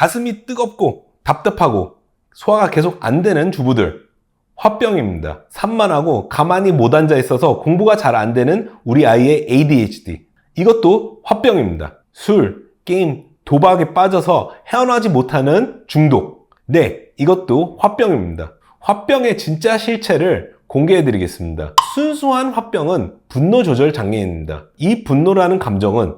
가슴이 뜨겁고 답답하고 소화가 계속 안 되는 주부들, 화병입니다. 산만하고 가만히 못 앉아 있어서 공부가 잘 안 되는 우리 아이의 ADHD, 이것도 화병입니다. 술, 게임, 도박에 빠져서 헤어나지 못하는 중독, 네, 이것도 화병입니다. 화병의 진짜 실체를 공개해 드리겠습니다. 순수한 화병은 분노 조절 장애입니다. 이 분노라는 감정은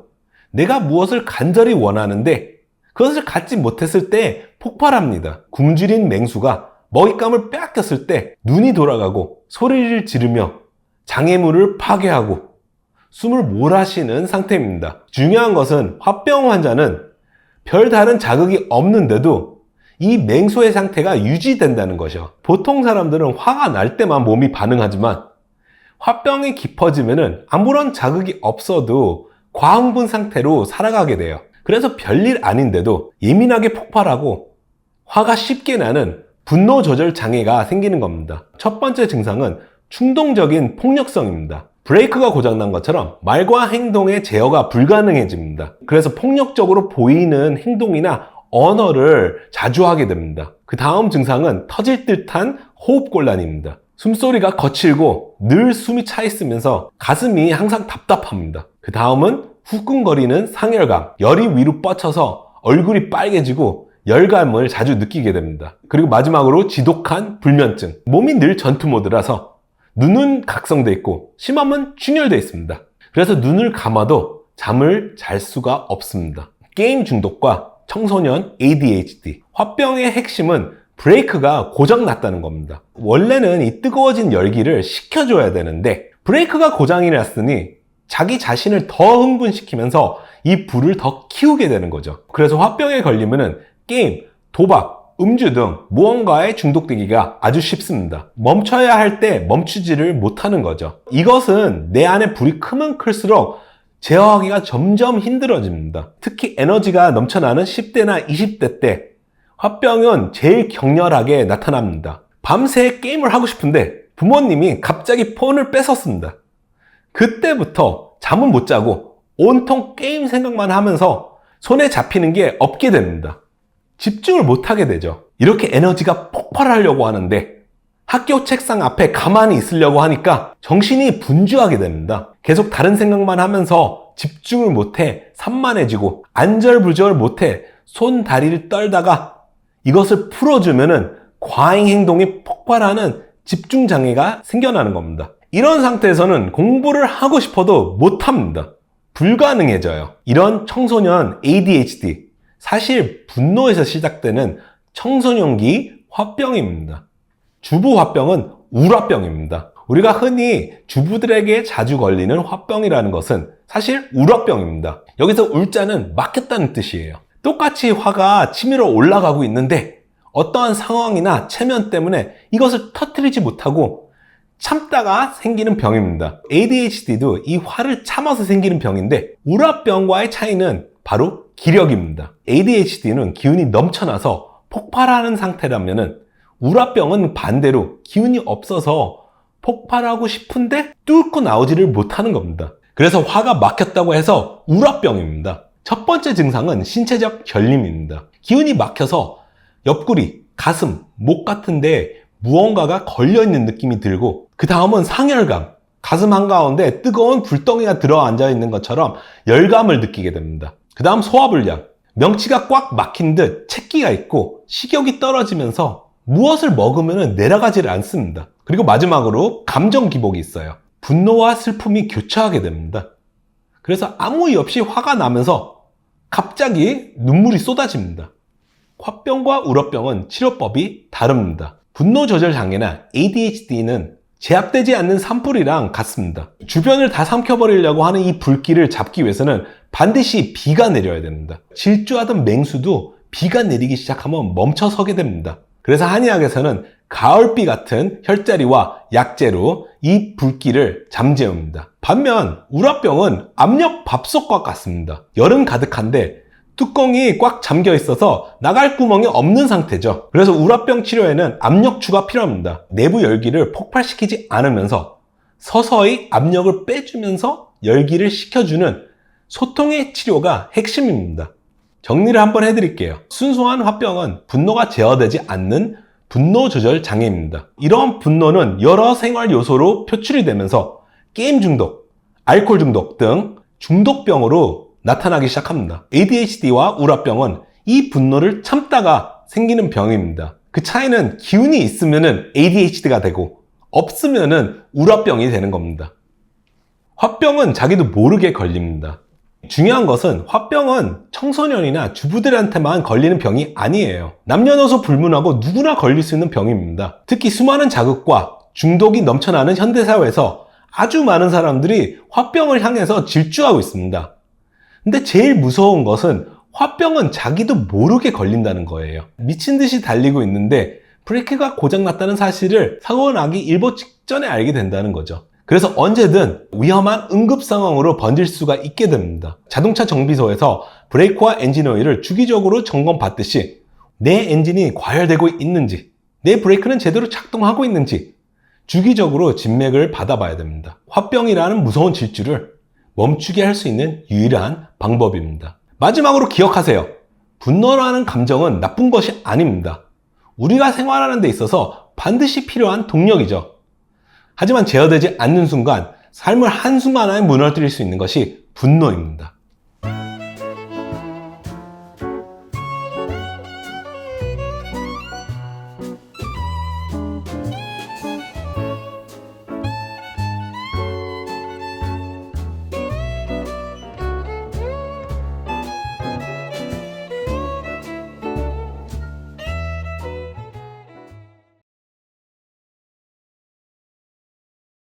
내가 무엇을 간절히 원하는데 그것을 갖지 못했을 때 폭발합니다. 굶주린 맹수가 먹잇감을 빼앗겼을 때 눈이 돌아가고 소리를 지르며 장애물을 파괴하고 숨을 몰아쉬는 상태입니다. 중요한 것은 화병 환자는 별다른 자극이 없는데도 이 맹소의 상태가 유지된다는 것이요. 보통 사람들은 화가 날 때만 몸이 반응하지만 화병이 깊어지면 아무런 자극이 없어도 과흥분 상태로 살아가게 돼요. 그래서 별일 아닌데도 예민하게 폭발하고 화가 쉽게 나는 분노 조절 장애가 생기는 겁니다. 첫 번째 증상은 충동적인 폭력성입니다. 브레이크가 고장난 것처럼 말과 행동의 제어가 불가능해집니다. 그래서 폭력적으로 보이는 행동이나 언어를 자주 하게 됩니다. 그 다음 증상은 터질 듯한 호흡곤란입니다. 숨소리가 거칠고 늘 숨이 차 있으면서 가슴이 항상 답답합니다. 그 다음은 후끈거리는 상열감, 열이 위로 뻗쳐서 얼굴이 빨개지고 열감을 자주 느끼게 됩니다. 그리고 마지막으로 지독한 불면증, 몸이 늘 전투 모드라서 눈은 각성돼 있고 심함은 충혈돼 있습니다. 그래서 눈을 감아도 잠을 잘 수가 없습니다. 게임 중독과 청소년 ADHD, 화병의 핵심은 브레이크가 고장났다는 겁니다. 원래는 이 뜨거워진 열기를 식혀줘야 되는데 브레이크가 고장이 났으니 자기 자신을 더 흥분시키면서 이 불을 더 키우게 되는 거죠. 그래서 화병에 걸리면은 게임, 도박, 음주 등 무언가에 중독되기가 아주 쉽습니다. 멈춰야 할 때 멈추지를 못하는 거죠. 이것은 내 안에 불이 크면 클수록 제어하기가 점점 힘들어집니다. 특히 에너지가 넘쳐나는 10대나 20대 때 화병은 제일 격렬하게 나타납니다. 밤새 게임을 하고 싶은데 부모님이 갑자기 폰을 뺏었습니다. 그때부터 잠은 못 자고 온통 게임 생각만 하면서 손에 잡히는 게 없게 됩니다. 집중을 못하게 되죠. 이렇게 에너지가 폭발하려고 하는데 학교 책상 앞에 가만히 있으려고 하니까 정신이 분주하게 됩니다. 계속 다른 생각만 하면서 집중을 못해 산만해지고 안절부절 못해 손 다리를 떨다가 이것을 풀어주면은 과잉 행동이 폭발하는 집중 장애가 생겨나는 겁니다. 이런 상태에서는 공부를 하고 싶어도 못합니다. 불가능해져요. 이런 청소년 ADHD, 사실 분노에서 시작되는 청소년기 화병입니다. 주부 화병은 울화병입니다. 우리가 흔히 주부들에게 자주 걸리는 화병이라는 것은 사실 울화병입니다. 여기서 울자는 막혔다는 뜻이에요. 똑같이 화가 치밀어 올라가고 있는데 어떠한 상황이나 체면 때문에 이것을 터뜨리지 못하고 참다가 생기는 병입니다. ADHD도 이 화를 참아서 생기는 병인데 울화병과의 차이는 바로 기력입니다. ADHD는 기운이 넘쳐나서 폭발하는 상태라면 울화병은 반대로 기운이 없어서 폭발하고 싶은데 뚫고 나오지를 못하는 겁니다. 그래서 화가 막혔다고 해서 울화병입니다. 첫 번째 증상은 신체적 결림입니다. 기운이 막혀서 옆구리, 가슴, 목 같은데 무언가가 걸려있는 느낌이 들고 그 다음은 상열감, 가슴 한가운데 뜨거운 불덩이가 들어앉아 있는 것처럼 열감을 느끼게 됩니다. 그 다음 소화불량, 명치가 꽉 막힌 듯 채기가 있고 식욕이 떨어지면서 무엇을 먹으면 내려가지를 않습니다. 그리고 마지막으로 감정 기복이 있어요. 분노와 슬픔이 교차하게 됩니다. 그래서 아무 이유 없이 화가 나면서 갑자기 눈물이 쏟아집니다. 화병과 울화병은 치료법이 다릅니다. 분노 조절 장애나 ADHD는 제압되지 않는 산불이랑 같습니다. 주변을 다 삼켜버리려고 하는 이 불길을 잡기 위해서는 반드시 비가 내려야 됩니다. 질주하던 맹수도 비가 내리기 시작하면 멈춰서게 됩니다. 그래서 한의학에서는 가을비 같은 혈자리와 약재로 이 불길을 잠재웁니다. 반면 울화병은 압력 밥솥과 같습니다. 열은 가득한데 뚜껑이 꽉 잠겨 있어서 나갈 구멍이 없는 상태죠. 그래서 울화병 치료에는 압력추가 필요합니다. 내부 열기를 폭발시키지 않으면서 서서히 압력을 빼주면서 열기를 식혀주는 소통의 치료가 핵심입니다. 정리를 한번 해드릴게요. 순수한 화병은 분노가 제어되지 않는 분노 조절 장애입니다. 이러한 분노는 여러 생활 요소로 표출이 되면서 게임 중독, 알코올 중독 등 중독병으로 나타나기 시작합니다. ADHD와 우라병은 이 분노를 참다가 생기는 병입니다. 그 차이는 기운이 있으면 ADHD가 되고 없으면 우라병이 되는 겁니다. 화병은 자기도 모르게 걸립니다. 중요한 것은 화병은 청소년이나 주부들한테만 걸리는 병이 아니에요. 남녀노소 불문하고 누구나 걸릴 수 있는 병입니다. 특히 수많은 자극과 중독이 넘쳐나는 현대사회에서 아주 많은 사람들이 화병을 향해서 질주하고 있습니다. 근데 제일 무서운 것은 화병은 자기도 모르게 걸린다는 거예요. 미친 듯이 달리고 있는데 브레이크가 고장났다는 사실을 사고 나기 일보 직전에 알게 된다는 거죠. 그래서 언제든 위험한 응급 상황으로 번질 수가 있게 됩니다. 자동차 정비소에서 브레이크와 엔진 오일을 주기적으로 점검받듯이 내 엔진이 과열되고 있는지, 내 브레이크는 제대로 작동하고 있는지 주기적으로 진맥을 받아봐야 됩니다. 화병이라는 무서운 질주를 멈추게 할 수 있는 유일한 방법입니다. 마지막으로 기억하세요. 분노라는 감정은 나쁜 것이 아닙니다. 우리가 생활하는 데 있어서 반드시 필요한 동력이죠. 하지만 제어되지 않는 순간 삶을 한순간에 무너뜨릴 수 있는 것이 분노입니다.